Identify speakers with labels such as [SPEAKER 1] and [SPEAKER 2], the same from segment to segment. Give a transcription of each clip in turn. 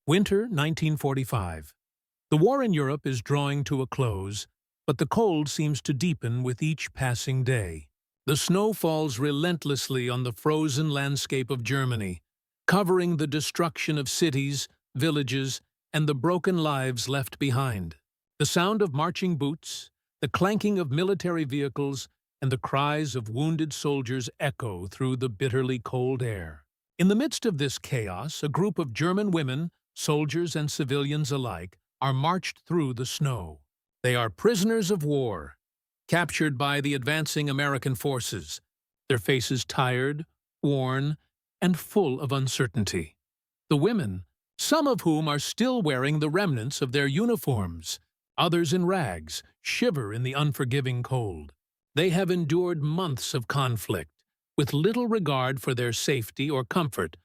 [SPEAKER 1] Winter 1945. The war in Europe is drawing to a close, but the cold seems to deepen with each passing day. The snow falls relentlessly on the frozen landscape of Germany, covering the destruction of cities, villages, and the broken lives left behind. The sound of marching boots, the clanking of military vehicles, and the cries of wounded soldiers echo through the bitterly cold air. In the midst of this chaos, a group of German women, soldiers and civilians alike, are marched through the snow. They are prisoners of war, captured by the advancing American forces, their faces tired, worn, and full of uncertainty. The women, some of whom are still wearing the remnants of their uniforms, others in rags, shiver in the unforgiving cold. They have endured months of conflict, with little regard for their safety or comfort,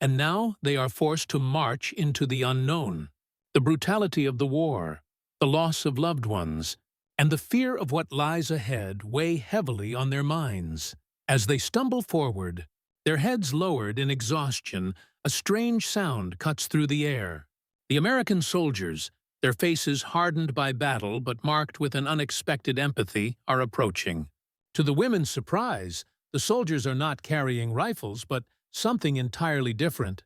[SPEAKER 1] and now they are forced to march into the unknown. The brutality of the war, the loss of loved ones, and the fear of what lies ahead weigh heavily on their minds. As they stumble forward, their heads lowered in exhaustion, a strange sound cuts through the air. The American soldiers, their faces hardened by battle but marked with an unexpected empathy, are approaching. To the women's surprise, the soldiers are not carrying rifles, but something entirely different.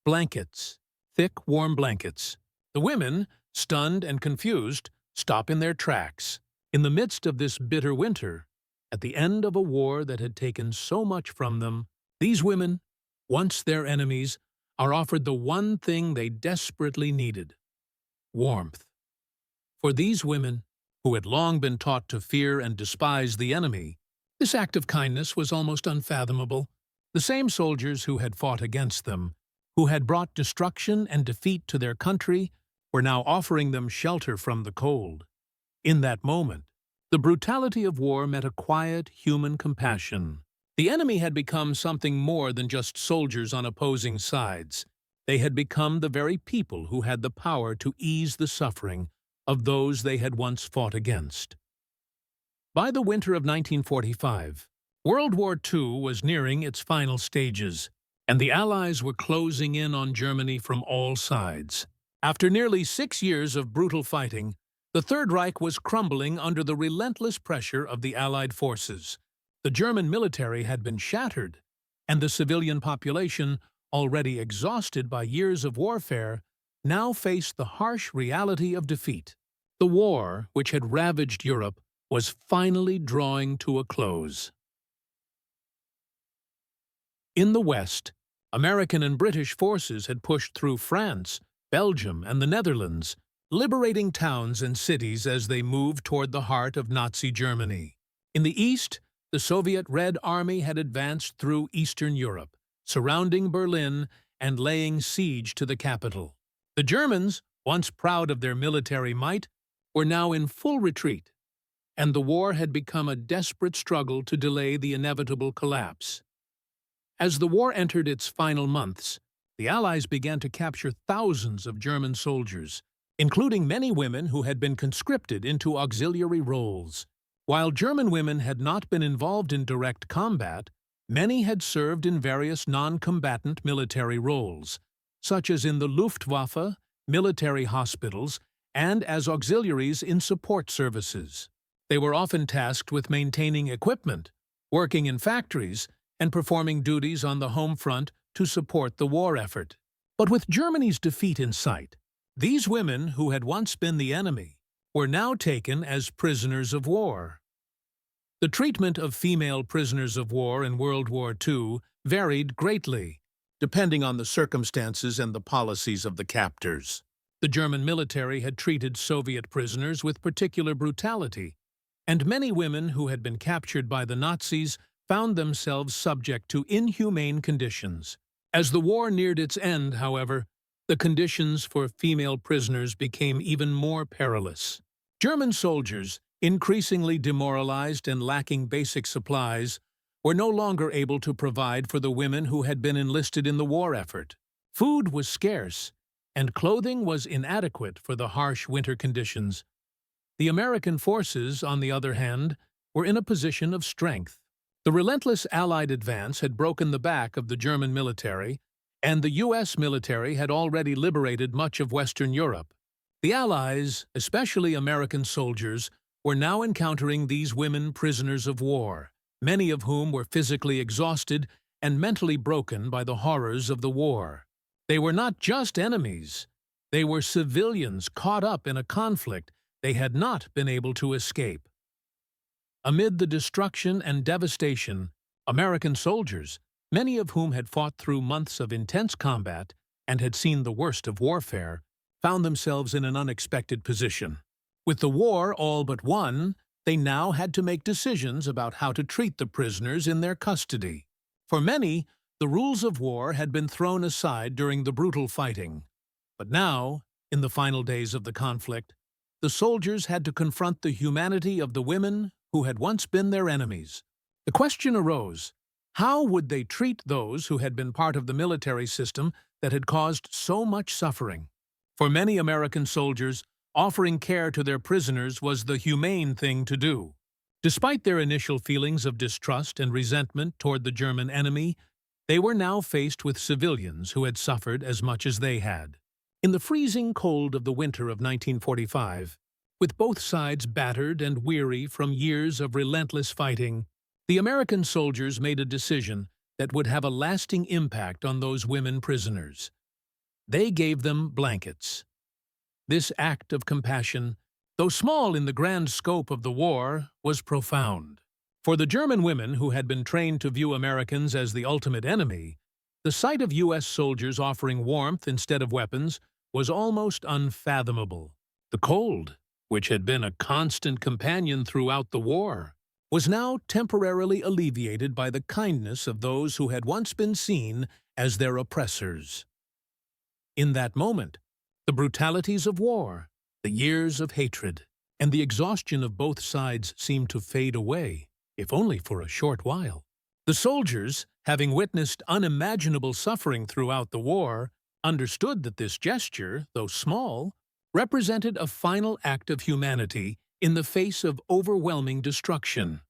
[SPEAKER 1] Blankets. Thick, warm blankets. The women, stunned and confused, stop in their tracks. In the midst of this bitter winter, at the end of a war that had taken so much from them, these women, once their enemies, are offered the one thing they desperately needed: warmth. For these women, who had long been taught to fear and despise the enemy, this act of kindness was almost unfathomable. The same soldiers who had fought against them, who had brought destruction and defeat to their country, were now offering them shelter from the cold. In that moment, the brutality of war met a quiet, human compassion. The enemy had become something more than just soldiers on opposing sides. They had become the very people who had the power to ease the suffering of those they had once fought against. By the winter of 1945, World War II was nearing its final stages, and the Allies were closing in on Germany from all sides. After nearly 6 years of brutal fighting, the Third Reich was crumbling under the relentless pressure of the Allied forces. The German military had been shattered, and the civilian population, already exhausted by years of warfare, now faced the harsh reality of defeat. The war, which had ravaged Europe, was finally drawing to a close. In the West, American and British forces had pushed through France, Belgium, and the Netherlands, liberating towns and cities as they moved toward the heart of Nazi Germany. In the East, the Soviet Red Army had advanced through Eastern Europe, surrounding Berlin and laying siege to the capital. The Germans, once proud of their military might, were now in full retreat, and the war had become a desperate struggle to delay the inevitable collapse. As the war entered its final months, the Allies began to capture thousands of German soldiers, including many women who had been conscripted into auxiliary roles. While German women had not been involved in direct combat, many had served in various non-combatant military roles, such as in the Luftwaffe, military hospitals, and as auxiliaries in support services. They were often tasked with maintaining equipment, working in factories, and performing duties on the home front to support the war effort. But with Germany's defeat in sight, these women, who had once been the enemy, were now taken as prisoners of war. The treatment of female prisoners of war in World War II varied greatly, depending on the circumstances and the policies of the captors. The German military had treated Soviet prisoners with particular brutality, and many women who had been captured by the Nazis found themselves subject to inhumane conditions. As the war neared its end, however, the conditions for female prisoners became even more perilous. German soldiers, increasingly demoralized and lacking basic supplies, were no longer able to provide for the women who had been enlisted in the war effort. Food was scarce, and clothing was inadequate for the harsh winter conditions. The American forces, on the other hand, were in a position of strength. The relentless Allied advance had broken the back of the German military, and the U.S. military had already liberated much of Western Europe. The Allies, especially American soldiers, were now encountering these women prisoners of war, many of whom were physically exhausted and mentally broken by the horrors of the war. They were not just enemies. They were civilians caught up in a conflict they had not been able to escape. Amid the destruction and devastation, American soldiers, many of whom had fought through months of intense combat and had seen the worst of warfare, found themselves in an unexpected position. With the war all but won, they now had to make decisions about how to treat the prisoners in their custody. For many, the rules of war had been thrown aside during the brutal fighting. But now, in the final days of the conflict, the soldiers had to confront the humanity of the women who had once been their enemies. The question arose, how would they treat those who had been part of the military system that had caused so much suffering? For many American soldiers, offering care to their prisoners was the humane thing to do. Despite their initial feelings of distrust and resentment toward the German enemy, they were now faced with civilians who had suffered as much as they had. In the freezing cold of the winter of 1945, with both sides battered and weary from years of relentless fighting, the American soldiers made a decision that would have a lasting impact on those women prisoners. They gave them blankets. This act of compassion, though small in the grand scope of the war, was profound. For the German women who had been trained to view Americans as the ultimate enemy, the sight of U.S. soldiers offering warmth instead of weapons was almost unfathomable. The cold, which had been a constant companion throughout the war, was now temporarily alleviated by the kindness of those who had once been seen as their oppressors. In that moment, the brutalities of war, the years of hatred, and the exhaustion of both sides seemed to fade away, if only for a short while. The soldiers, having witnessed unimaginable suffering throughout the war, understood that this gesture, though small, represented a final act of humanity in the face of overwhelming destruction.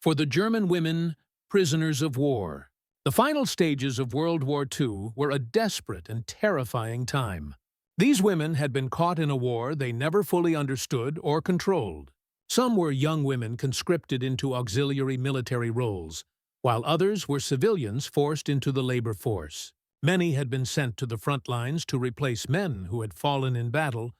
[SPEAKER 1] For the German women, prisoners of war, the final stages of World War II were a desperate and terrifying time. These women had been caught in a war they never fully understood or controlled. Some were young women conscripted into auxiliary military roles, while others were civilians forced into the labor force. Many had been sent to the front lines to replace men who had fallen in battle,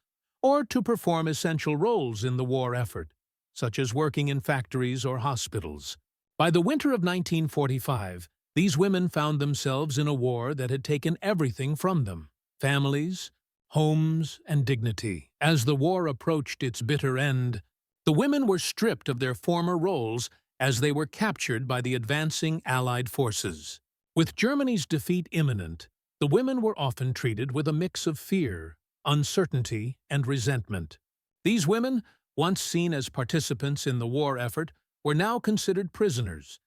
[SPEAKER 1] or to perform essential roles in the war effort, such as working in factories or hospitals. By the winter of 1945, these women found themselves in a war that had taken everything from them: families, homes, and dignity. As the war approached its bitter end, the women were stripped of their former roles as they were captured by the advancing Allied forces. With Germany's defeat imminent, the women were often treated with a mix of fear, uncertainty, and resentment. These women, once seen as participants in the war effort, were now considered prisoners,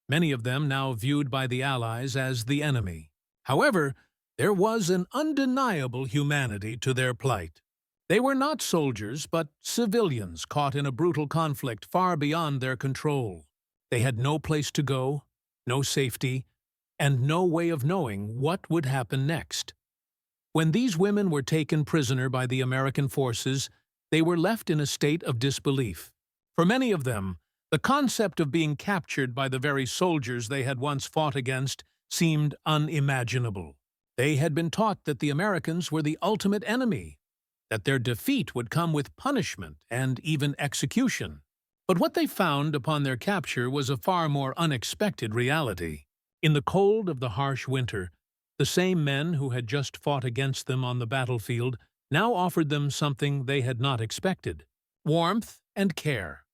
[SPEAKER 1] many of them now viewed by the Allies as the enemy. However, there was an undeniable humanity to their plight. They were not soldiers, but civilians caught in a brutal conflict far beyond their control. They had no place to go, no safety, and no way of knowing what would happen next. When these women were taken prisoner by the American forces, they were left in a state of disbelief. For many of them, the concept of being captured by the very soldiers they had once fought against seemed unimaginable. They had been taught that the Americans were the ultimate enemy, that their defeat would come with punishment and even execution. But what they found upon their capture was a far more unexpected reality. In the cold of the harsh winter, the same men who had just fought against them on the battlefield now offered them something they had not expected: warmth and care.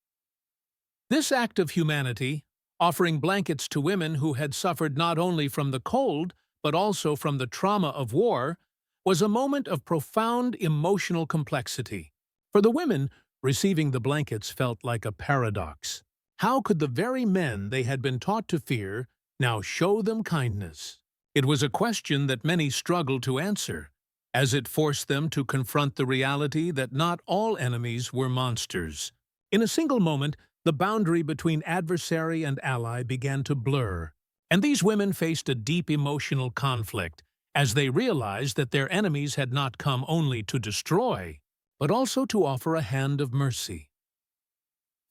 [SPEAKER 1] This act of humanity, offering blankets to women who had suffered not only from the cold but also from the trauma of war, was a moment of profound emotional complexity. For the women, receiving the blankets felt like a paradox. How could the very men they had been taught to fear now show them kindness? It was a question that many struggled to answer, as it forced them to confront the reality that not all enemies were monsters. In a single moment, the boundary between adversary and ally began to blur. And these women faced a deep emotional conflict as they realized that their enemies had not come only to destroy, but also to offer a hand of mercy.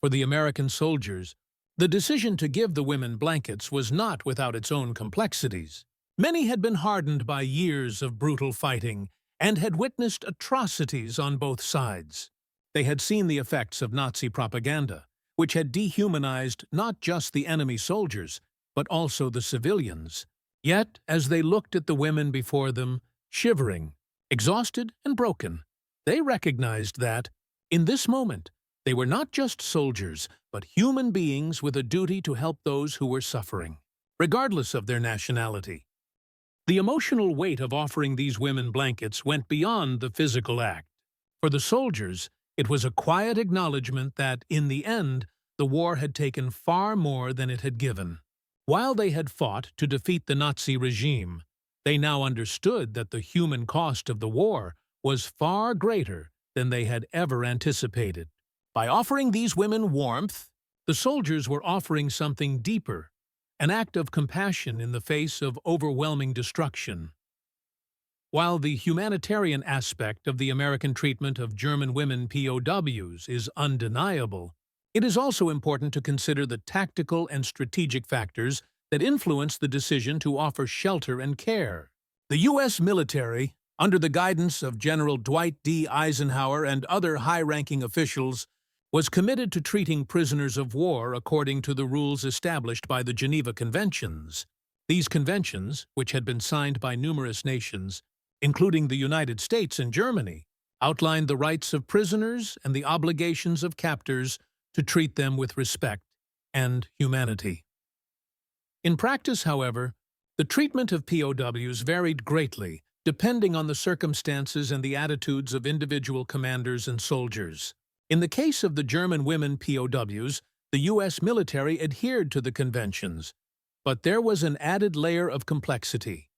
[SPEAKER 1] For the American soldiers, the decision to give the women blankets was not without its own complexities. Many had been hardened by years of brutal fighting and had witnessed atrocities on both sides. They had seen the effects of Nazi propaganda, which had dehumanized not just the enemy soldiers, but also the civilians. Yet, as they looked at the women before them, shivering, exhausted, and broken, they recognized that, in this moment, they were not just soldiers, but human beings with a duty to help those who were suffering, regardless of their nationality. The emotional weight of offering these women blankets went beyond the physical act. For the soldiers, it was a quiet acknowledgement that, in the end, the war had taken far more than it had given. While they had fought to defeat the Nazi regime, they now understood that the human cost of the war was far greater than they had ever anticipated. By offering these women warmth, the soldiers were offering something deeper, an act of compassion in the face of overwhelming destruction. While the humanitarian aspect of the American treatment of German women POWs is undeniable, it is also important to consider the tactical and strategic factors that influence the decision to offer shelter and care. The U.S. military, under the guidance of General Dwight D. Eisenhower and other high-ranking officials, was committed to treating prisoners of war according to the rules established by the Geneva Conventions. These conventions, which had been signed by numerous nations, including the United States and Germany, outlined the rights of prisoners and the obligations of captors to treat them with respect and humanity. In practice, however, the treatment of POWs varied greatly, depending on the circumstances and the attitudes of individual commanders and soldiers. In the case of the German women POWs, the U.S. military adhered to the conventions, but there was an added layer of complexity: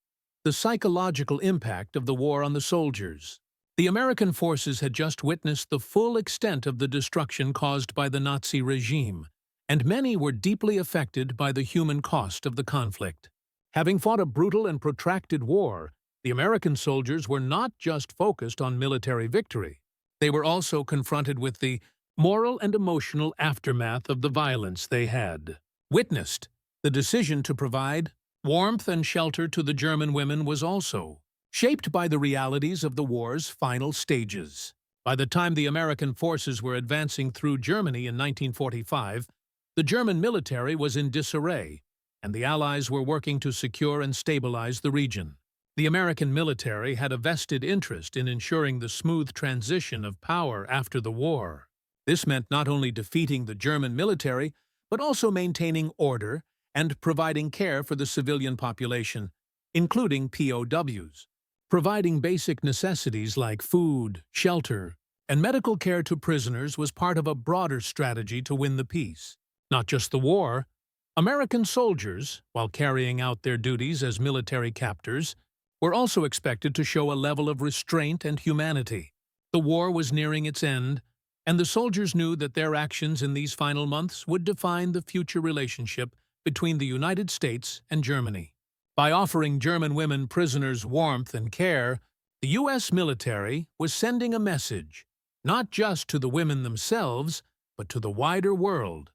[SPEAKER 1] the psychological impact of the war on the soldiers. The American forces had just witnessed the full extent of the destruction caused by the Nazi regime, and many were deeply affected by the human cost of the conflict. Having fought a brutal and protracted war, the American soldiers were not just focused on military victory. They were also confronted with the moral and emotional aftermath of the violence they had witnessed. The decision to provide warmth and shelter to the German women was also shaped by the realities of the war's final stages. By the time the American forces were advancing through Germany in 1945, the German military was in disarray, and the Allies were working to secure and stabilize the region. The American military had a vested interest in ensuring the smooth transition of power after the war. This meant not only defeating the German military, but also maintaining order and providing care for the civilian population, including POWs. Providing basic necessities like food, shelter, and medical care to prisoners was part of a broader strategy to win the peace. Not just the war, American soldiers, while carrying out their duties as military captors, were also expected to show a level of restraint and humanity. The war was nearing its end, and the soldiers knew that their actions in these final months would define the future relationship between the United States and Germany. By offering German women prisoners warmth and care, the U.S. military was sending a message, not just to the women themselves, but to the wider world,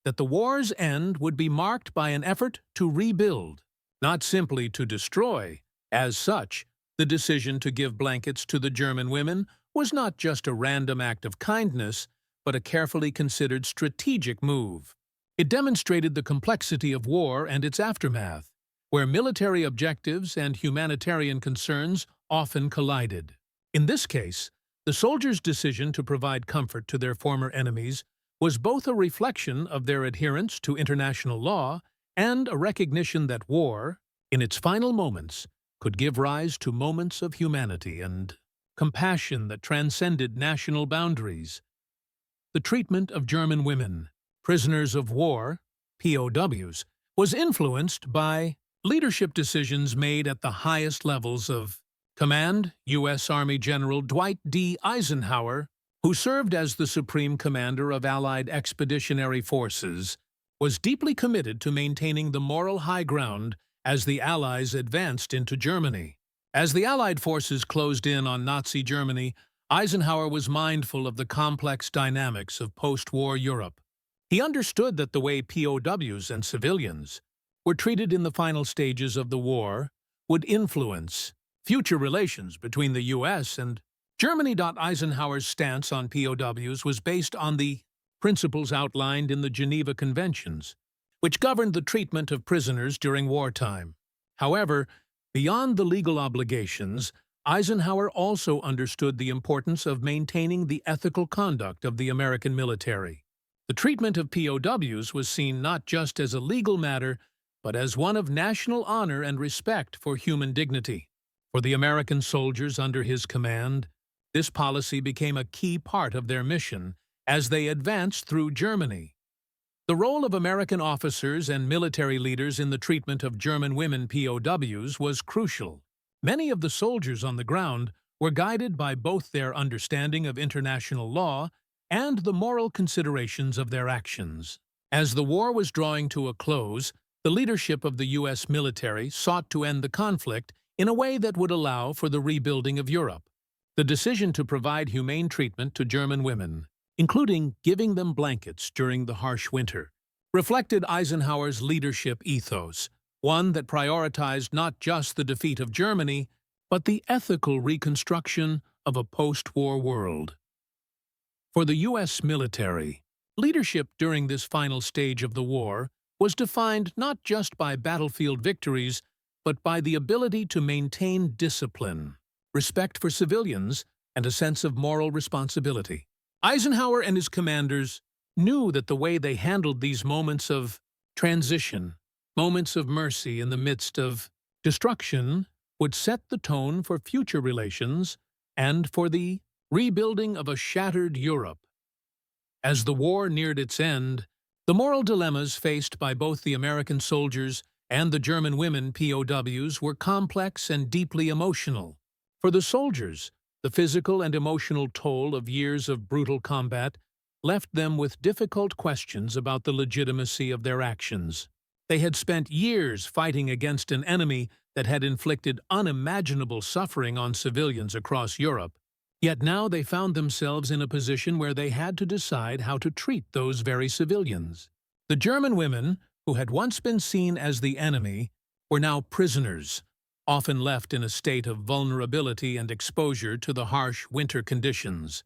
[SPEAKER 1] that the war's end would be marked by an effort to rebuild, not simply to destroy. As such, the decision to give blankets to the German women was not just a random act of kindness, but a carefully considered strategic move. It demonstrated the complexity of war and its aftermath, where military objectives and humanitarian concerns often collided. In this case, the soldiers' decision to provide comfort to their former enemies was both a reflection of their adherence to international law and a recognition that war, in its final moments, could give rise to moments of humanity and compassion that transcended national boundaries. The treatment of German women, prisoners of war, POWs, was influenced by leadership decisions made at the highest levels of command. U.S. Army General Dwight D. Eisenhower, who served as the Supreme Commander of Allied Expeditionary Forces, was deeply committed to maintaining the moral high ground as the Allies advanced into Germany. As the Allied forces closed in on Nazi Germany, Eisenhower was mindful of the complex dynamics of post-war Europe. He understood that the way POWs and civilians were treated in the final stages of the war would influence future relations between the U.S. and Germany. Eisenhower's stance on POWs was based on the principles outlined in the Geneva Conventions, which governed the treatment of prisoners during wartime. However, beyond the legal obligations, Eisenhower also understood the importance of maintaining the ethical conduct of the American military. The treatment of POWs was seen not just as a legal matter, but as one of national honor and respect for human dignity. For the American soldiers under his command, this policy became a key part of their mission as they advanced through Germany. The role of American officers and military leaders in the treatment of German women POWs was crucial. Many of the soldiers on the ground were guided by both their understanding of international law and the moral considerations of their actions. As the war was drawing to a close, the leadership of the U.S. military sought to end the conflict in a way that would allow for the rebuilding of Europe. The decision to provide humane treatment to German women, including giving them blankets during the harsh winter, reflected Eisenhower's leadership ethos, one that prioritized not just the defeat of Germany, but the ethical reconstruction of a post-war world. For the U.S. military, leadership during this final stage of the war was defined not just by battlefield victories, but by the ability to maintain discipline, respect for civilians, and a sense of moral responsibility. Eisenhower and his commanders knew that the way they handled these moments of transition, moments of mercy in the midst of destruction, would set the tone for future relations and for the rebuilding of a shattered Europe. As the war neared its end, the moral dilemmas faced by both the American soldiers and the German women POWs were complex and deeply emotional. For the soldiers, the physical and emotional toll of years of brutal combat left them with difficult questions about the legitimacy of their actions. They had spent years fighting against an enemy that had inflicted unimaginable suffering on civilians across Europe, yet now they found themselves in a position where they had to decide how to treat those very civilians. The German women, who had once been seen as the enemy, were now prisoners, often left in a state of vulnerability and exposure to the harsh winter conditions.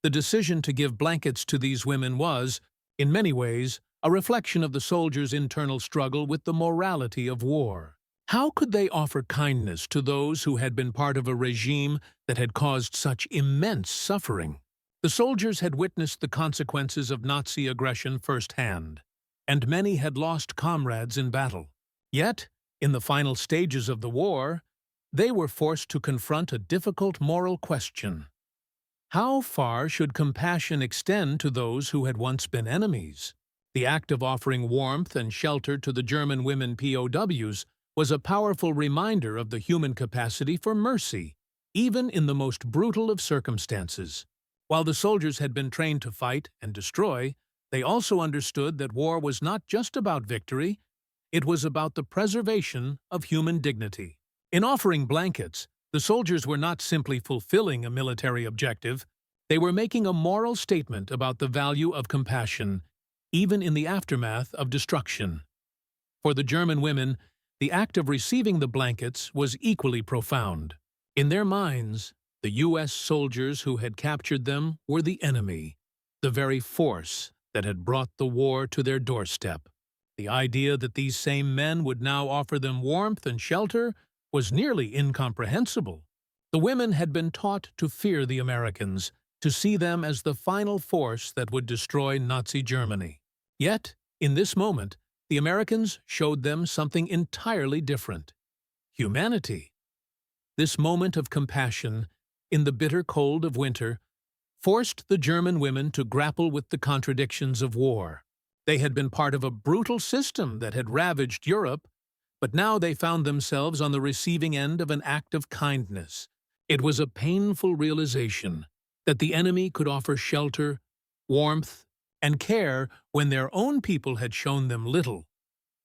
[SPEAKER 1] The decision to give blankets to these women was, in many ways, a reflection of the soldiers' internal struggle with the morality of war. How could they offer kindness to those who had been part of a regime that had caused such immense suffering? The soldiers had witnessed the consequences of Nazi aggression firsthand, and many had lost comrades in battle. Yet, in the final stages of the war, they were forced to confront a difficult moral question. How far should compassion extend to those who had once been enemies? The act of offering warmth and shelter to the German women POWs was a powerful reminder of the human capacity for mercy, even in the most brutal of circumstances. While the soldiers had been trained to fight and destroy, they also understood that war was not just about victory, it was about the preservation of human dignity. In offering blankets, the soldiers were not simply fulfilling a military objective, they were making a moral statement about the value of compassion, even in the aftermath of destruction. For the German women, the act of receiving the blankets was equally profound. In their minds, the U.S. soldiers who had captured them were the enemy, the very force that had brought the war to their doorstep. The idea that these same men would now offer them warmth and shelter was nearly incomprehensible. The women had been taught to fear the Americans, to see them as the final force that would destroy Nazi Germany. Yet, in this moment, the Americans showed them something entirely different: humanity. This moment of compassion, in the bitter cold of winter, forced the German women to grapple with the contradictions of war. They had been part of a brutal system that had ravaged Europe, but now they found themselves on the receiving end of an act of kindness. It was a painful realization that the enemy could offer shelter, warmth, and care when their own people had shown them little.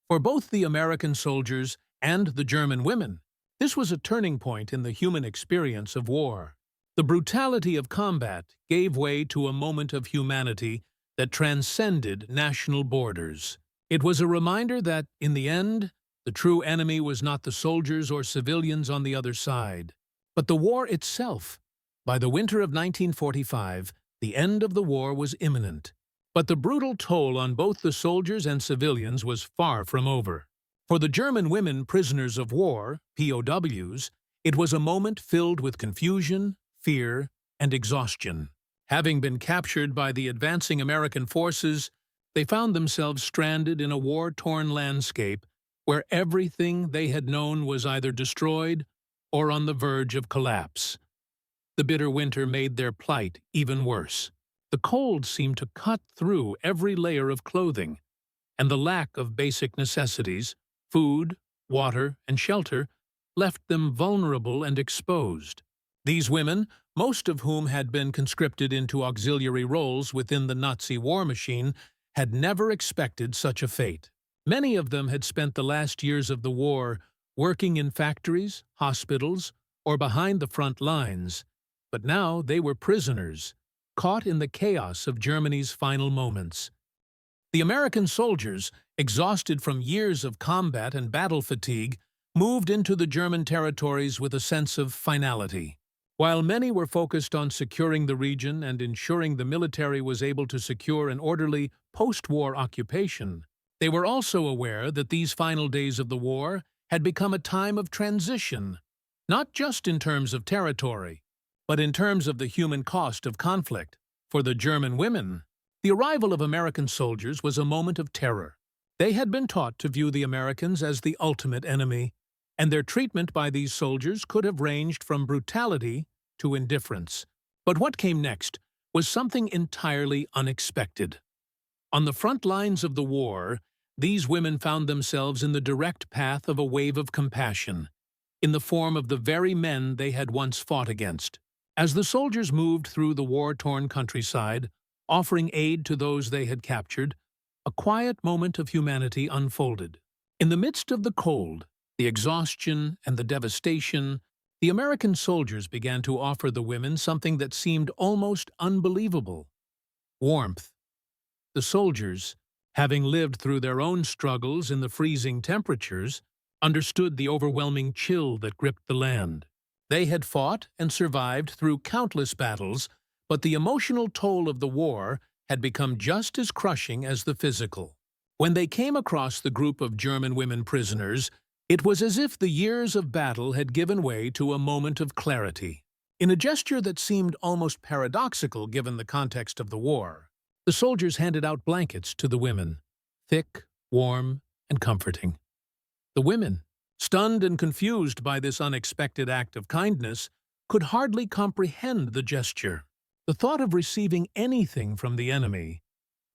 [SPEAKER 1] For both the American soldiers and the German women, this was a turning point in the human experience of war. The brutality of combat gave way to a moment of humanity that transcended national borders. It was a reminder that, in the end, the true enemy was not the soldiers or civilians on the other side, but the war itself. By the winter of 1945, the end of the war was imminent. But the brutal toll on both the soldiers and civilians was far from over. For the German women prisoners of war, POWs, it was a moment filled with confusion, fear, and exhaustion. Having been captured by the advancing American forces, they found themselves stranded in a war-torn landscape where everything they had known was either destroyed or on the verge of collapse. The bitter winter made their plight even worse. The cold seemed to cut through every layer of clothing, and the lack of basic necessities, food, water, and shelter, left them vulnerable and exposed. These women, most of whom had been conscripted into auxiliary roles within the Nazi war machine, had never expected such a fate. Many of them had spent the last years of the war working in factories, hospitals, or behind the front lines, but now they were prisoners, caught in the chaos of Germany's final moments. The American soldiers, exhausted from years of combat and battle fatigue, moved into the German territories with a sense of finality. While many were focused on securing the region and ensuring the military was able to secure an orderly post-war occupation, they were also aware that these final days of the war had become a time of transition, not just in terms of territory, but in terms of the human cost of conflict. For the German women, the arrival of American soldiers was a moment of terror. They had been taught to view the Americans as the ultimate enemy, and their treatment by these soldiers could have ranged from brutality to indifference. But what came next was something entirely unexpected. On the front lines of the war, these women found themselves in the direct path of a wave of compassion, in the form of the very men they had once fought against. As the soldiers moved through the war-torn countryside, offering aid to those they had captured, a quiet moment of humanity unfolded. In the midst of the cold, the exhaustion, and the devastation, the American soldiers began to offer the women something that seemed almost unbelievable: warmth. The soldiers, having lived through their own struggles in the freezing temperatures, understood the overwhelming chill that gripped the land. They had fought and survived through countless battles, but the emotional toll of the war had become just as crushing as the physical. When they came across the group of German women prisoners, it was as if the years of battle had given way to a moment of clarity. In a gesture that seemed almost paradoxical given the context of the war, the soldiers handed out blankets to the women, thick, warm, and comforting. The women, stunned and confused by this unexpected act of kindness, could hardly comprehend the gesture. The thought of receiving anything from the enemy,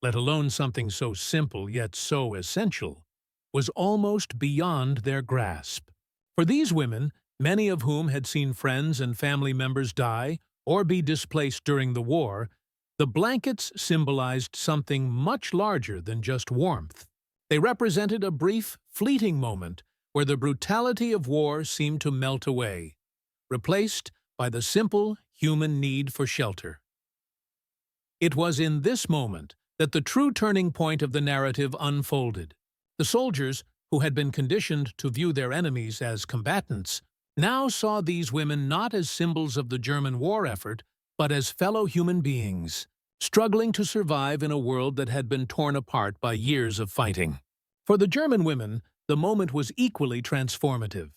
[SPEAKER 1] let alone something so simple yet so essential, was almost beyond their grasp. For these women, many of whom had seen friends and family members die or be displaced during the war, the blankets symbolized something much larger than just warmth. They represented a brief, fleeting moment where the brutality of war seemed to melt away, replaced by the simple human need for shelter. It was in this moment that the true turning point of the narrative unfolded. The soldiers, who had been conditioned to view their enemies as combatants, now saw these women not as symbols of the German war effort, but as fellow human beings, struggling to survive in a world that had been torn apart by years of fighting. For the German women, the moment was equally transformative.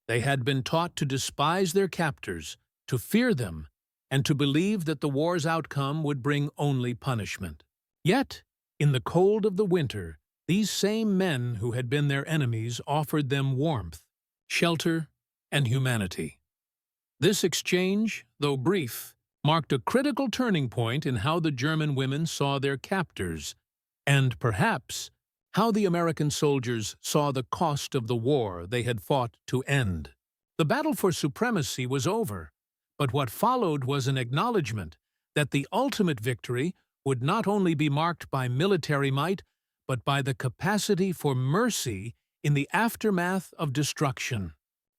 [SPEAKER 1] They had been taught to despise their captors, to fear them, and to believe that the war's outcome would bring only punishment. Yet, in the cold of the winter, these same men who had been their enemies offered them warmth, shelter, and humanity. This exchange, though brief, marked a critical turning point in how the German women saw their captors, and perhaps how the American soldiers saw the cost of the war they had fought to end. The battle for supremacy was over, but what followed was an acknowledgement that the ultimate victory would not only be marked by military might, but by the capacity for mercy in the aftermath of destruction.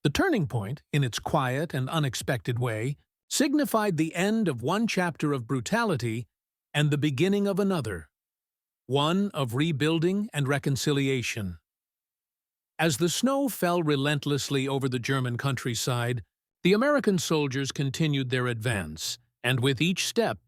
[SPEAKER 1] The turning point, in its quiet and unexpected way, signified the end of one chapter of brutality and the beginning of another, one of rebuilding and reconciliation. As the snow fell relentlessly over the German countryside, the American soldiers continued their advance, and with each step,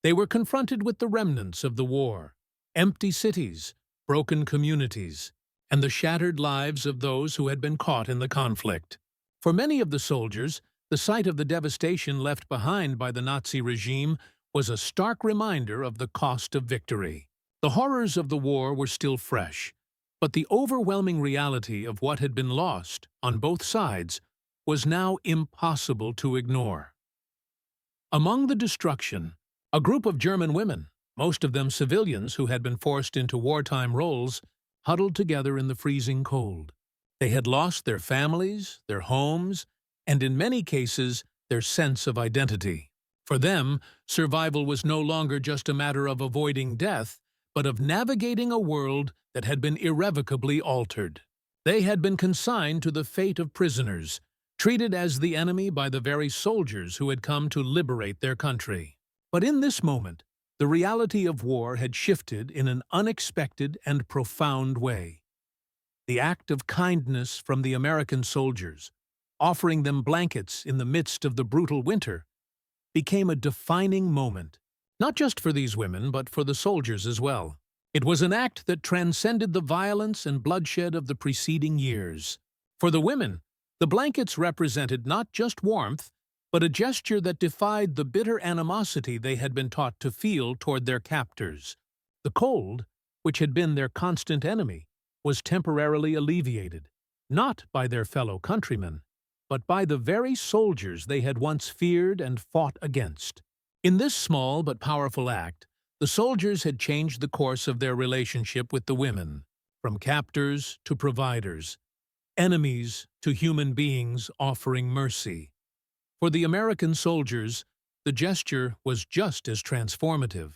[SPEAKER 1] they were confronted with the remnants of the war, empty cities, broken communities, and the shattered lives of those who had been caught in the conflict. For many of the soldiers, the sight of the devastation left behind by the Nazi regime was a stark reminder of the cost of victory. The horrors of the war were still fresh, but the overwhelming reality of what had been lost on both sides was now impossible to ignore. Among the destruction, a group of German women, most of them civilians who had been forced into wartime roles, huddled together in the freezing cold. They had lost their families, their homes, and in many cases, their sense of identity. For them, survival was no longer just a matter of avoiding death, but of navigating a world that had been irrevocably altered. They had been consigned to the fate of prisoners, treated as the enemy by the very soldiers who had come to liberate their country. But in this moment, the reality of war had shifted in an unexpected and profound way. The act of kindness from the American soldiers, offering them blankets in the midst of the brutal winter, became a defining moment, not just for these women, but for the soldiers as well. It was an act that transcended the violence and bloodshed of the preceding years. For the women, the blankets represented not just warmth, but a gesture that defied the bitter animosity they had been taught to feel toward their captors. The cold, which had been their constant enemy, was temporarily alleviated, not by their fellow countrymen, but by the very soldiers they had once feared and fought against. In this small but powerful act, the soldiers had changed the course of their relationship with the women, from captors to providers, enemies to human beings offering mercy. For the American soldiers, the gesture was just as transformative.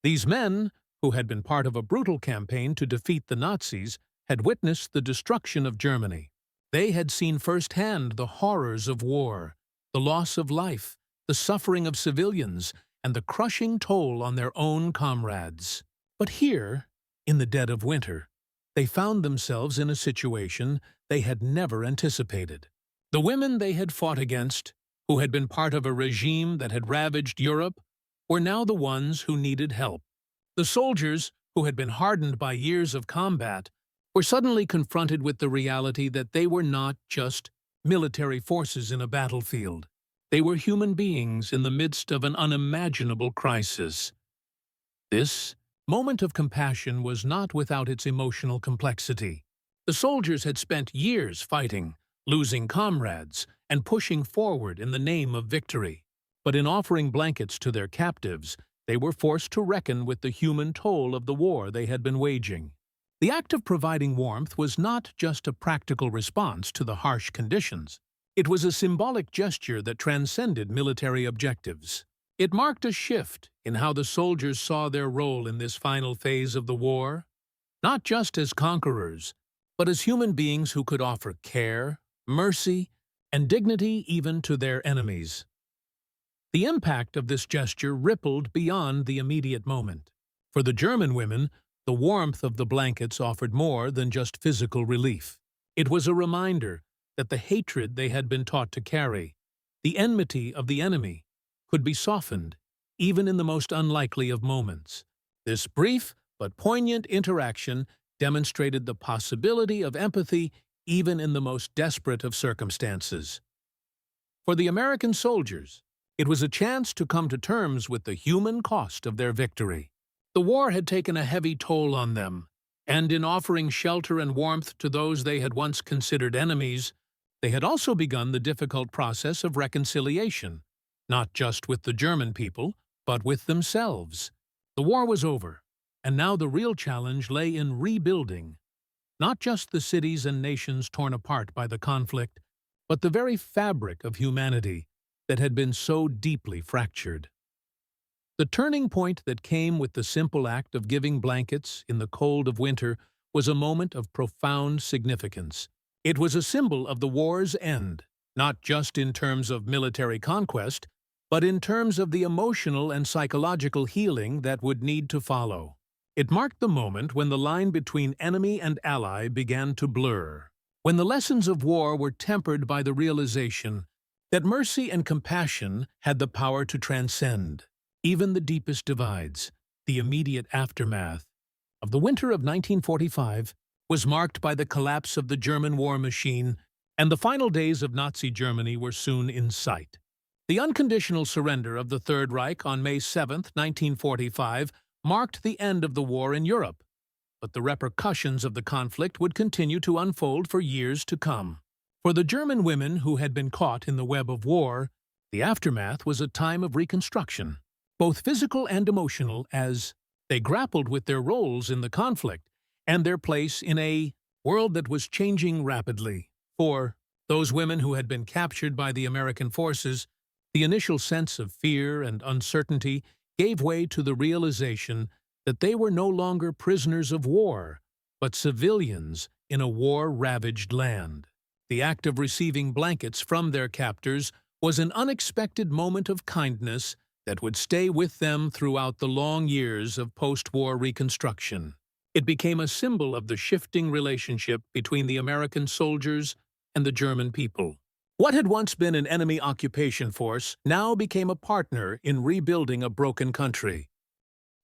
[SPEAKER 1] These men, who had been part of a brutal campaign to defeat the Nazis, had witnessed the destruction of Germany. They had seen firsthand the horrors of war, the loss of life, the suffering of civilians, and the crushing toll on their own comrades. But here, in the dead of winter, they found themselves in a situation they had never anticipated. The women they had fought against, who had been part of a regime that had ravaged Europe, were now the ones who needed help. The soldiers, who had been hardened by years of combat, were suddenly confronted with the reality that they were not just military forces in a battlefield. They were human beings in the midst of an unimaginable crisis. This moment of compassion was not without its emotional complexity. The soldiers had spent years fighting, losing comrades, and pushing forward in the name of victory. But in offering blankets to their captives, they were forced to reckon with the human toll of the war they had been waging. The act of providing warmth was not just a practical response to the harsh conditions. It was a symbolic gesture that transcended military objectives. It marked a shift in how the soldiers saw their role in this final phase of the war, not just as conquerors, but as human beings who could offer care, mercy, and dignity even to their enemies. The impact of this gesture rippled beyond the immediate moment. For the German women, the warmth of the blankets offered more than just physical relief. It was a reminder that the hatred they had been taught to carry, the enmity of the enemy, could be softened, even in the most unlikely of moments. This brief but poignant interaction demonstrated the possibility of empathy even in the most desperate of circumstances. For the American soldiers, it was a chance to come to terms with the human cost of their victory. The war had taken a heavy toll on them, and in offering shelter and warmth to those they had once considered enemies, they had also begun the difficult process of reconciliation, not just with the German people, but with themselves. The war was over, and now the real challenge lay in rebuilding, not just the cities and nations torn apart by the conflict, but the very fabric of humanity that had been so deeply fractured. The turning point that came with the simple act of giving blankets in the cold of winter was a moment of profound significance. It was a symbol of the war's end, not just in terms of military conquest, but in terms of the emotional and psychological healing that would need to follow. It marked the moment when the line between enemy and ally began to blur, when the lessons of war were tempered by the realization that mercy and compassion had the power to transcend even the deepest divides. The immediate aftermath of the winter of 1945 was marked by the collapse of the German war machine, and the final days of Nazi Germany were soon in sight. The unconditional surrender of the Third Reich on May 7, 1945, marked the end of the war in Europe, but the repercussions of the conflict would continue to unfold for years to come. For the German women who had been caught in the web of war, the aftermath was a time of reconstruction, both physical and emotional, as they grappled with their roles in the conflict and their place in a world that was changing rapidly. For those women who had been captured by the American forces, the initial sense of fear and uncertainty gave way to the realization that they were no longer prisoners of war, but civilians in a war-ravaged land. The act of receiving blankets from their captors was an unexpected moment of kindness that would stay with them throughout the long years of post-war reconstruction. It became a symbol of the shifting relationship between the American soldiers and the German people. What had once been an enemy occupation force now became a partner in rebuilding a broken country.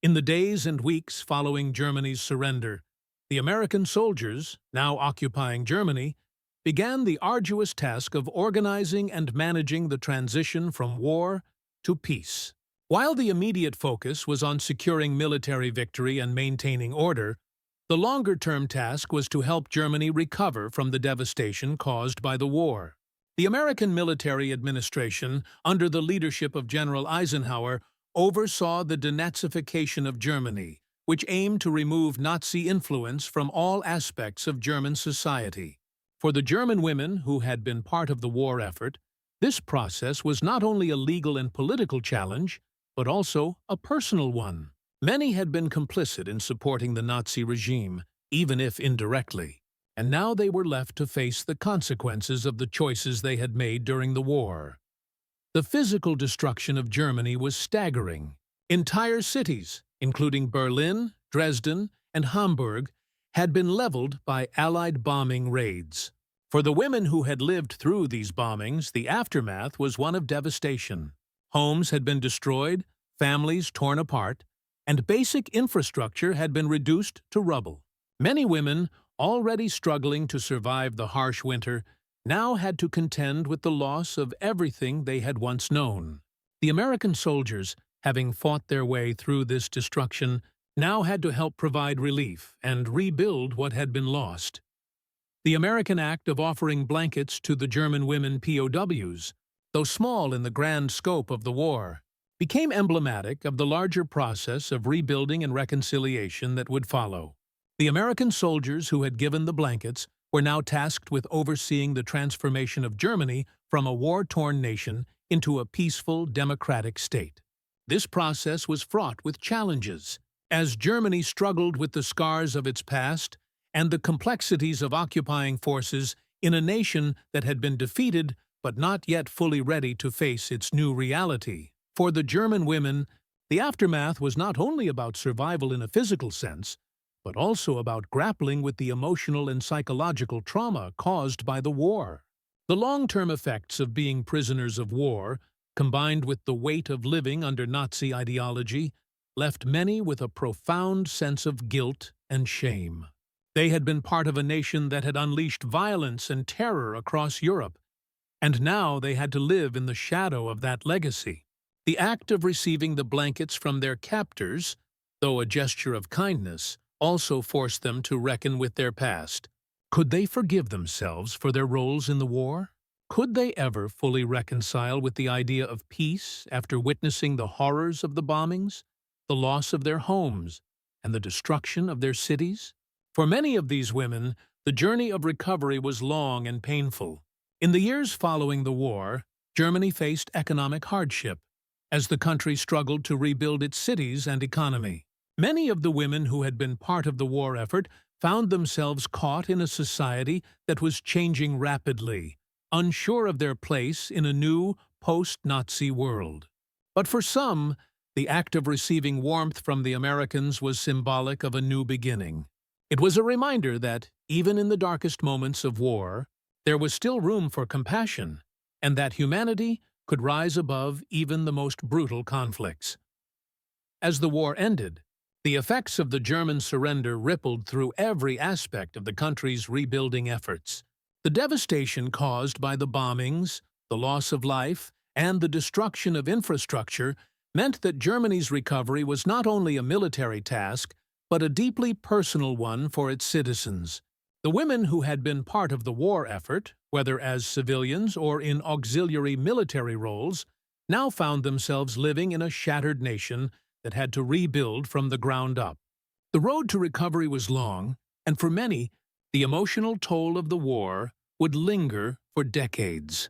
[SPEAKER 1] In the days and weeks following Germany's surrender, the American soldiers, now occupying Germany, began the arduous task of organizing and managing the transition from war to peace. While the immediate focus was on securing military victory and maintaining order, the longer-term task was to help Germany recover from the devastation caused by the war. The American military administration, under the leadership of General Eisenhower, oversaw the denazification of Germany, which aimed to remove Nazi influence from all aspects of German society. For the German women who had been part of the war effort, this process was not only a legal and political challenge, but also a personal one. Many had been complicit in supporting the Nazi regime, even if indirectly, and now they were left to face the consequences of the choices they had made during the war. The physical destruction of Germany was staggering. Entire cities, including Berlin, Dresden, and Hamburg, had been leveled by Allied bombing raids. For the women who had lived through these bombings, the aftermath was one of devastation. Homes had been destroyed, families torn apart, and basic infrastructure had been reduced to rubble. Many women, already struggling to survive the harsh winter, now had to contend with the loss of everything they had once known. The American soldiers, having fought their way through this destruction, now had to help provide relief and rebuild what had been lost. The American act of offering blankets to the German women POWs, though small in the grand scope of the war, became emblematic of the larger process of rebuilding and reconciliation that would follow. The American soldiers who had given the blankets were now tasked with overseeing the transformation of Germany from a war-torn nation into a peaceful, democratic state. This process was fraught with challenges, as Germany struggled with the scars of its past and the complexities of occupying forces in a nation that had been defeated but not yet fully ready to face its new reality. For the German women, the aftermath was not only about survival in a physical sense, but also about grappling with the emotional and psychological trauma caused by the war. The long-term effects of being prisoners of war, combined with the weight of living under Nazi ideology, left many with a profound sense of guilt and shame. They had been part of a nation that had unleashed violence and terror across Europe, and now they had to live in the shadow of that legacy. The act of receiving the blankets from their captors, though a gesture of kindness, also forced them to reckon with their past. Could they forgive themselves for their roles in the war? Could they ever fully reconcile with the idea of peace after witnessing the horrors of the bombings, the loss of their homes, and the destruction of their cities? For many of these women, the journey of recovery was long and painful. In the years following the war, Germany faced economic hardship. as the country struggled to rebuild its cities and economy. Many of the women who had been part of the war effort found themselves caught in a society that was changing rapidly, unsure of their place in a new, post-Nazi world. But for some, the act of receiving warmth from the Americans was symbolic of a new beginning. It was a reminder that, even in the darkest moments of war, there was still room for compassion, and that humanity could rise above even the most brutal conflicts. As the war ended, the effects of the German surrender rippled through every aspect of the country's rebuilding efforts. The devastation caused by the bombings, the loss of life, and the destruction of infrastructure meant that Germany's recovery was not only a military task, but a deeply personal one for its citizens. The women who had been part of the war effort, whether as civilians or in auxiliary military roles, now found themselves living in a shattered nation that had to rebuild from the ground up. The road to recovery was long, and for many, the emotional toll of the war would linger for decades.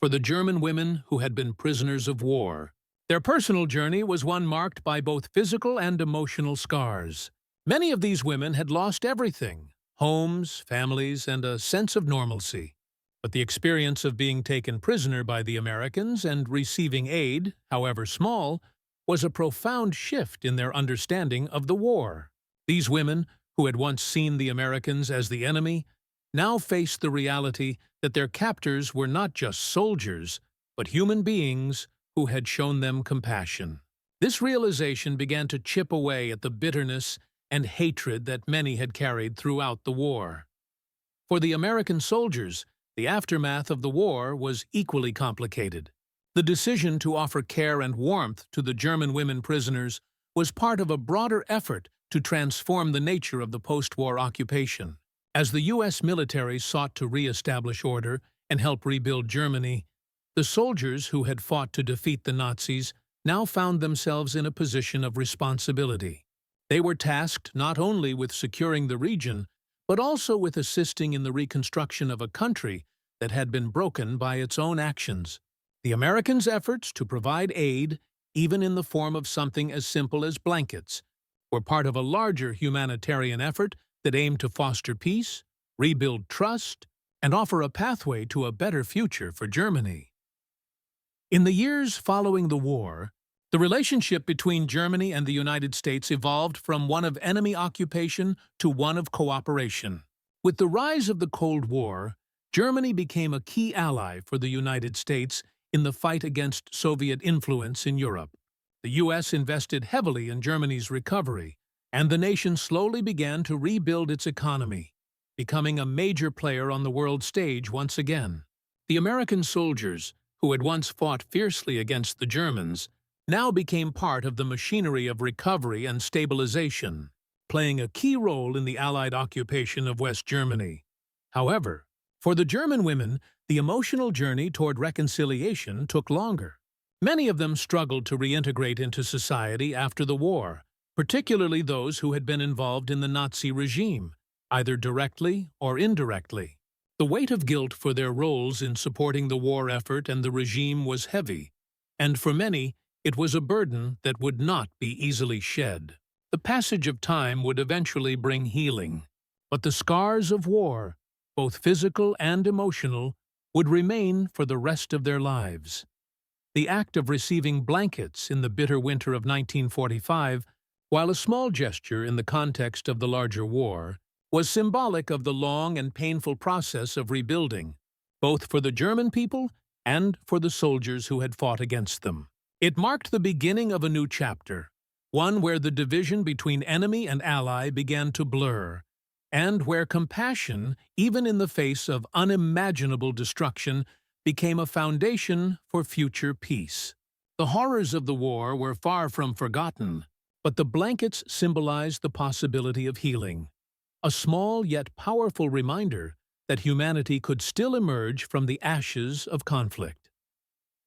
[SPEAKER 1] For the German women who had been prisoners of war, their personal journey was one marked by both physical and emotional scars. Many of these women had lost everything: homes, families, and a sense of normalcy. But the experience of being taken prisoner by the Americans and receiving aid, however small, was a profound shift in their understanding of the war. These women, who had once seen the Americans as the enemy, now faced the reality that their captors were not just soldiers, but human beings who had shown them compassion. This realization began to chip away at the bitterness and hatred that many had carried throughout the war. For the American soldiers, the aftermath of the war was equally complicated. The decision to offer care and warmth to the German women prisoners was part of a broader effort to transform the nature of the post-war occupation. As the U.S. military sought to re-establish order and help rebuild Germany, the soldiers who had fought to defeat the Nazis now found themselves in a position of responsibility. They were tasked not only with securing the region, but also with assisting in the reconstruction of a country that had been broken by its own actions. The Americans' efforts to provide aid, even in the form of something as simple as blankets, were part of a larger humanitarian effort that aimed to foster peace, rebuild trust, and offer a pathway to a better future for Germany. In the years following the war, the relationship between Germany and the United States evolved from one of enemy occupation to one of cooperation. With the rise of the Cold War, Germany became a key ally for the United States in the fight against Soviet influence in Europe. The U.S. invested heavily in Germany's recovery, and the nation slowly began to rebuild its economy, becoming a major player on the world stage once again. The American soldiers, who had once fought fiercely against the Germans, now became part of the machinery of recovery and stabilization, playing a key role in the Allied occupation of West Germany. However, for the German women, the emotional journey toward reconciliation took longer. Many of them struggled to reintegrate into society after the war, particularly those who had been involved in the Nazi regime, either directly or indirectly. The weight of guilt for their roles in supporting the war effort and the regime was heavy, and for many, it was a burden that would not be easily shed. The passage of time would eventually bring healing, but the scars of war, both physical and emotional, would remain for the rest of their lives. The act of receiving blankets in the bitter winter of 1945, while a small gesture in the context of the larger war, was symbolic of the long and painful process of rebuilding, both for the German people and for the soldiers who had fought against them. It marked the beginning of a new chapter, one where the division between enemy and ally began to blur, and where compassion, even in the face of unimaginable destruction, became a foundation for future peace. The horrors of the war were far from forgotten, but the blankets symbolized the possibility of healing, a small yet powerful reminder that humanity could still emerge from the ashes of conflict.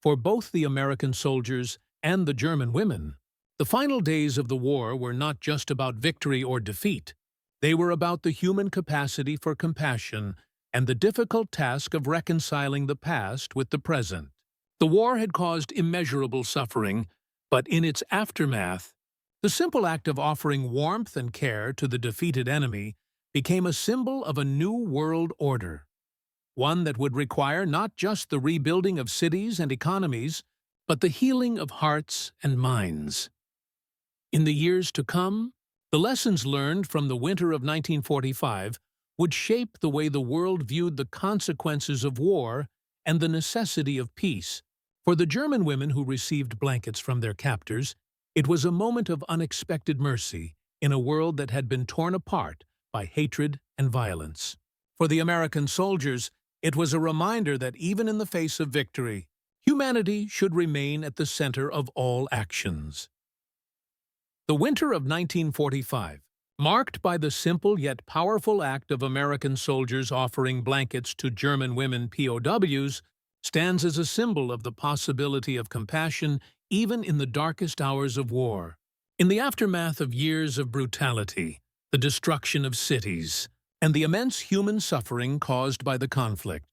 [SPEAKER 1] For both the American soldiers and the German women, the final days of the war were not just about victory or defeat. They were about the human capacity for compassion and the difficult task of reconciling the past with the present. The war had caused immeasurable suffering, but in its aftermath, the simple act of offering warmth and care to the defeated enemy became a symbol of a new world order, one that would require not just the rebuilding of cities and economies, but the healing of hearts and minds. In the years to come, the lessons learned from the winter of 1945 would shape the way the world viewed the consequences of war and the necessity of peace. For the German women who received blankets from their captors, it was a moment of unexpected mercy in a world that had been torn apart by hatred and violence. For the American soldiers, it was a reminder that even in the face of victory, humanity should remain at the center of all actions. The winter of 1945, marked by the simple yet powerful act of American soldiers offering blankets to German women POWs, stands as a symbol of the possibility of compassion even in the darkest hours of war. In the aftermath of years of brutality, the destruction of cities, and the immense human suffering caused by the conflict,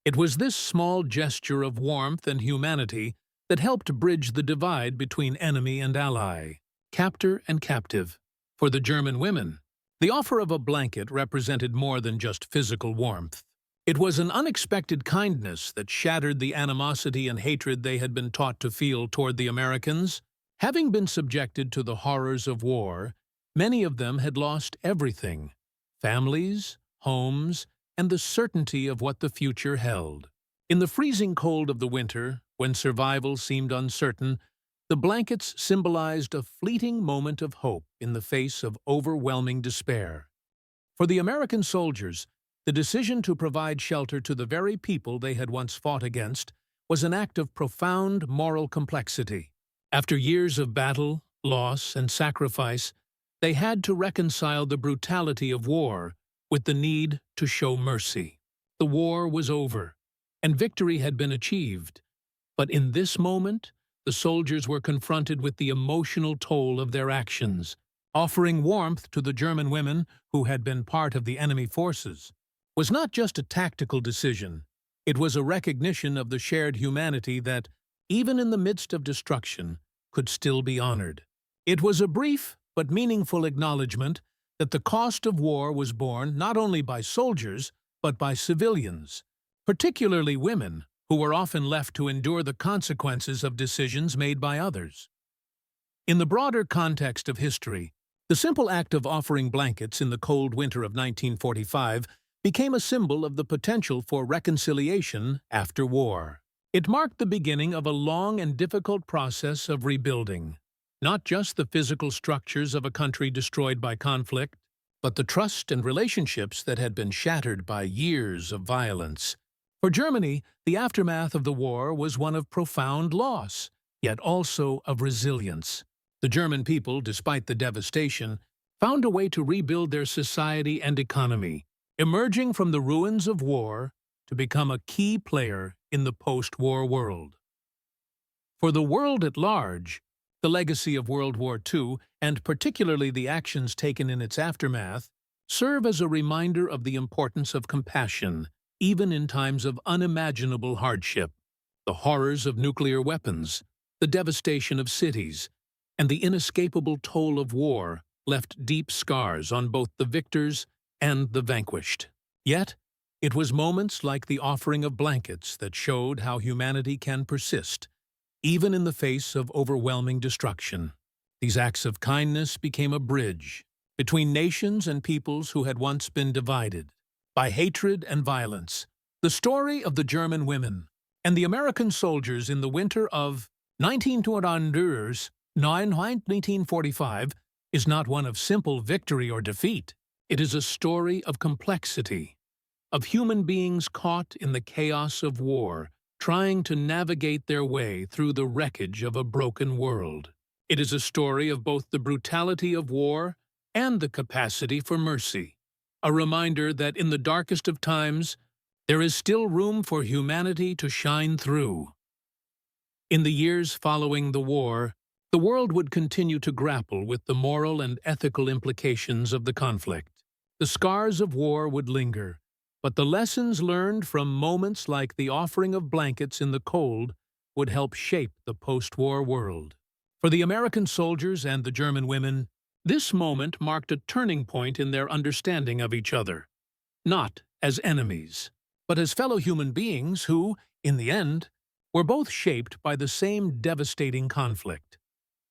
[SPEAKER 1] it was this small gesture of warmth and humanity that helped bridge the divide between enemy and ally, captor and captive. For the German women, the offer of a blanket represented more than just physical warmth. It was an unexpected kindness that shattered the animosity and hatred they had been taught to feel toward the Americans. Having been subjected to the horrors of war, many of them had lost everything: families, homes, and the certainty of what the future held. In the freezing cold of the winter, when survival seemed uncertain, the blankets symbolized a fleeting moment of hope in the face of overwhelming despair. For the American soldiers, the decision to provide shelter to the very people they had once fought against was an act of profound moral complexity. After years of battle, loss, and sacrifice, they had to reconcile the brutality of war with the need to show mercy. The war was over, and victory had been achieved. But in this moment, the soldiers were confronted with the emotional toll of their actions. Offering warmth to the German women who had been part of the enemy forces was not just a tactical decision. It was a recognition of the shared humanity that, even in the midst of destruction, could still be honored. It was a brief but meaningful acknowledgement that the cost of war was borne not only by soldiers, but by civilians, particularly women, who were often left to endure the consequences of decisions made by others. In the broader context of history, the simple act of offering blankets in the cold winter of 1945 became a symbol of the potential for reconciliation after war. It marked the beginning of a long and difficult process of rebuilding, not just the physical structures of a country destroyed by conflict, but the trust and relationships that had been shattered by years of violence. For Germany, the aftermath of the war was one of profound loss, yet also of resilience. The German people, despite the devastation, found a way to rebuild their society and economy, emerging from the ruins of war to become a key player in the post-war world. For the world at large, the legacy of World War II, and particularly the actions taken in its aftermath, serve as a reminder of the importance of compassion, even in times of unimaginable hardship. The horrors of nuclear weapons, the devastation of cities, and the inescapable toll of war left deep scars on both the victors and the vanquished. Yet, it was moments like the offering of blankets that showed how humanity can persist, even in the face of overwhelming destruction. These acts of kindness became a bridge between nations and peoples who had once been divided by hatred and violence. The story of the German women and the American soldiers in the winter of 1945 is not one of simple victory or defeat. It is a story of complexity, of human beings caught in the chaos of war, trying to navigate their way through the wreckage of a broken world. It is a story of both the brutality of war and the capacity for mercy, a reminder that in the darkest of times, there is still room for humanity to shine through. In the years following the war, the world would continue to grapple with the moral and ethical implications of the conflict. The scars of war would linger, but the lessons learned from moments like the offering of blankets in the cold would help shape the post-war world. For the American soldiers and the German women, this moment marked a turning point in their understanding of each other, not as enemies, but as fellow human beings who, in the end, were both shaped by the same devastating conflict.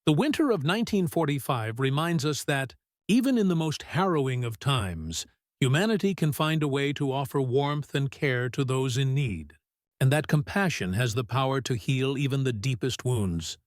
[SPEAKER 1] The winter of 1945 reminds us that, even in the most harrowing of times, humanity can find a way to offer warmth and care to those in need, and that compassion has the power to heal even the deepest wounds.